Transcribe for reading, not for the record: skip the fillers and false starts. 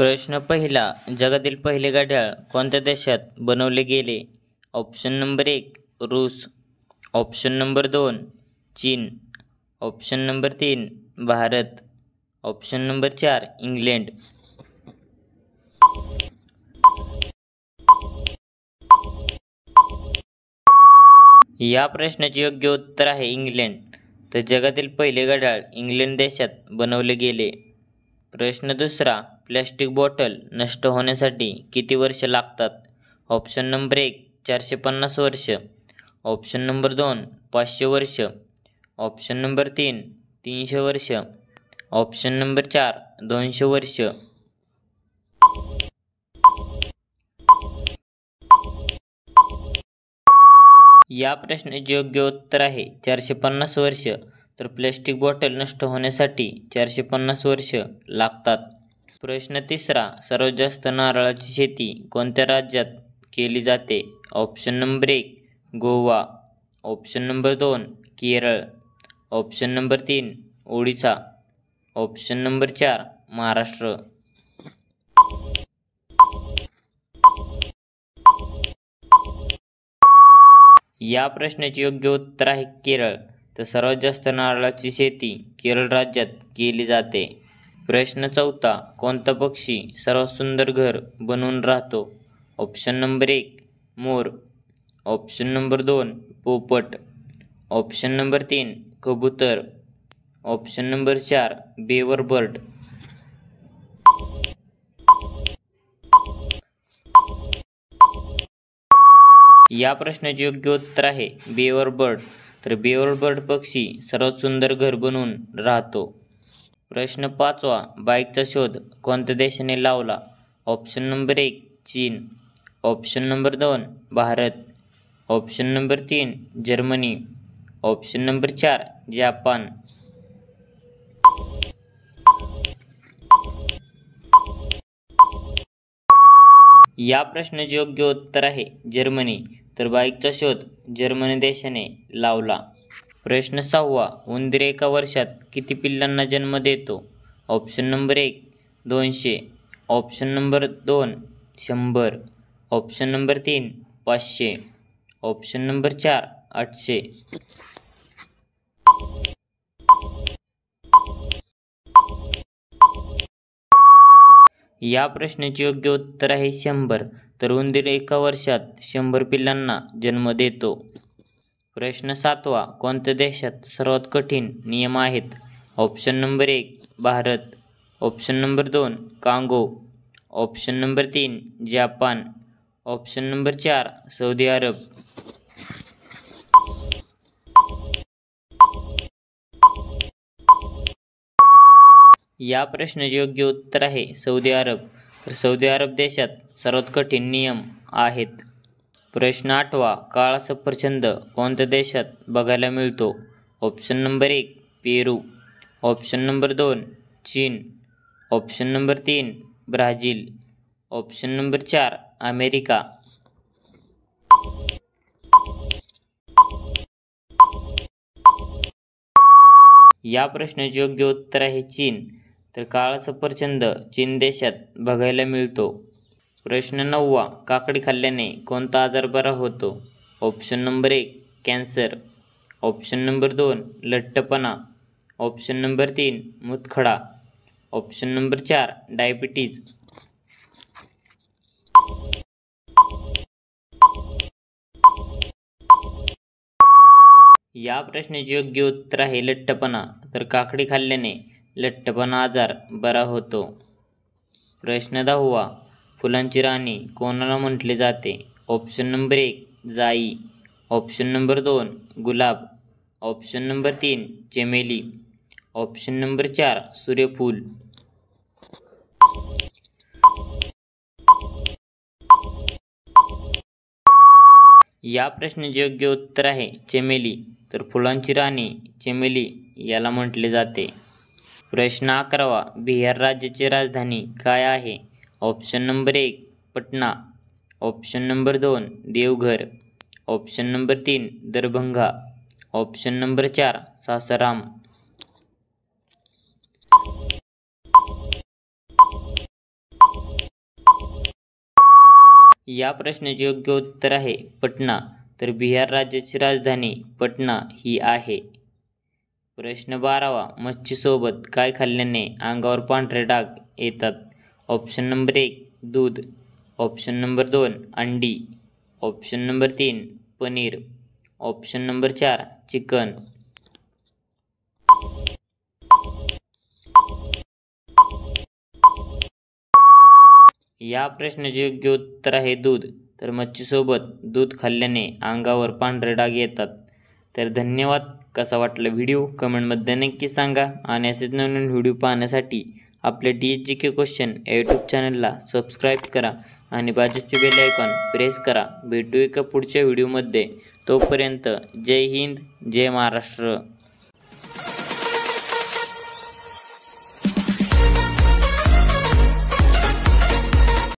प्रश्न पहिला. जगातील पहिले घड्याळ कोणत्या देशात बनवले गेले? ऑप्शन नंबर 1 रूस, ऑप्शन नंबर 2 चीन, option number 3 Bharat, option number 4 England. या प्रश्नाचे योग्य उत्तर आहे इंग्लंड. तर जगातील पहिले घड्याळ इंग्लंड देशात बनवले गेले. प्रश्न दुसरा. प्लॅस्टिक बॉटल नष्ट होण्यासाठी किती वर्ष लागतात? ऑप्शन नंबर 1 450 वर्ष, ऑप्शन नंबर 2 500 वर्ष, ऑप्शन नंबर 3 300 वर्ष, ऑप्शन नंबर 4 200 वर्ष. या प्रश्नाचे योग्य उत्तर आहे 450 वर्ष. तर प्लॅस्टिक बॉटल नष्ट होण्यासाठी 450 वर्ष लागतात. प्रश्न तिसरा. सर्वात जास्त नारळाची शेती कोणत्या राज्यात केली जाते? Option number 1 Goa, option number 2 Kerala, option number 3 Odisha, option number 4 Maharashtra. या प्रश्नाचे योग्य उत्तर आहे केरळ. तर सर्वात जास्त नारळाची शेती केरळ राज्यात केली जाते. प्रश्न चौथा. कोणता पक्षी सर्वात सुंदर घर बनवून राहतो? ऑप्शन नंबर 1 मोर, ऑप्शन नंबर 2 पोपट, ऑप्शन नंबर 3 कबूतर, ऑप्शन नंबर 4 बेवर बर्ड. या प्रश्नाचे योग्य उत्तर आहे बेवर बर्ड. तर बेवर बर्ड पक्षी सर्वात सुंदर घर बनवून राहतो. प्रश्न पाचवा. बाईकचा शोध कोणत्या देशाने लावला? ऑप्शन नंबर 1 चीन, option number 2 Bharat, option number 3 Germany, option number 4 Japan. या प्रश्नाचे योग्य उत्तर आहे जर्मनी. तर बाईकचा शोध जर्मनी देशाने लावला. प्रश्न सहावा. उंदीर एका वर्षात किती पिल्लांना जन्म देतो? Option number 1 200, option number 2 100, option number 3 500, option number 4 800. या प्रश्नाचे योग्य उत्तर आहे 100. तर उंदीर एका वर्षात 100 पिल्लांना जन्म देतो. प्रश्न सातवा. कोणत्या देशात सर्वात कठीण नियम आहेत? Option number 1 Bharat, option number 2 Congo, option number 3 Japan, option number 4 Saudi Arab. या प्रश्नाचे योग्य उत्तर आहे सौदी अरब. तर सौदी अरब देशात सर्वात कठीण नियम आहेत. प्रश्न आठवा. काळा सफरचंद कोणत्या देशात बघायला मिळतो? ऑप्शन नंबर 1 पेरू, ऑप्शन नंबर 2 चीन, option number 3 Brazil, option number 4 America. या प्रश्नाचे योग्य उत्तर आहे चीन. तर काळा सफरचंद चीन देशात बघायला मिळतो. प्रश्न नववा. काकडी खाल्ल्याने कोणता आजार बरा होतो? Option number 1 cancer, option number 2 लठ्ठपणा, ऑप्शन नंबर 3 मूतखडा, ऑप्शन नंबर 4 डायबिटीज. या प्रश्नाचे योग्य उत्तर आहे लठ्ठपणा. तर काकडी खाल्ल्याने लठ्ठपणा आजार बरा होतो. प्रश्न 10वा. फुलांची राणी कोणाला म्हटले जाते? ऑप्शन नंबर 1 जाई, ऑप्शन नंबर 2 गुलाब, ऑप्शन नंबर 3 चमेली, ऑप्शन नंबर 4 सूर्यफूल. या प्रश्नाचे योग्य उत्तर आहे चमेली. तर फुलांची राणी चमेली याला म्हटले जाते. प्रश्न 11वा. बिहार राज्याची राजधानी काय आहे? Option number 1 Patna, option number 2 Deoghar, option number 3 Darbhanga, option number 4 Sasaram. या प्रश्नाचे योग्य उत्तर आहे पटना. तर बिहार राज्याची राजधानी पटना ही आहे. प्रश्न 12वा. मच्छीसोबत काय खाल्ल्याने अंगावर पांढरे डाग येतात? ऑप्शन नंबर 1 दूध, ऑप्शन नंबर 2 अंडी, option number 3 paneer, option number 4 chicken. या प्रश्नाचे योग्य उत्तर आहे दूध. तर मच्छीसोबत दूध खाल्ल्याने अंगावर पांढरे डाग येतात. तर धन्यवाद. कसा वाटला व्हिडिओ कमेंटमध्ये नक्की सांगा आणि असेच नवीन व्हिडिओ पाहण्यासाठी आपल्या DHGK क्वेश्चन या यूट्यूब चॅनलला सबस्क्राईब करा आणि बाजूचे बेल आयकॉन प्रेस करा. भेटू एका पुढच्या व्हिडिओमध्ये. तोपर्यंत जय हिंद, जय महाराष्ट्र.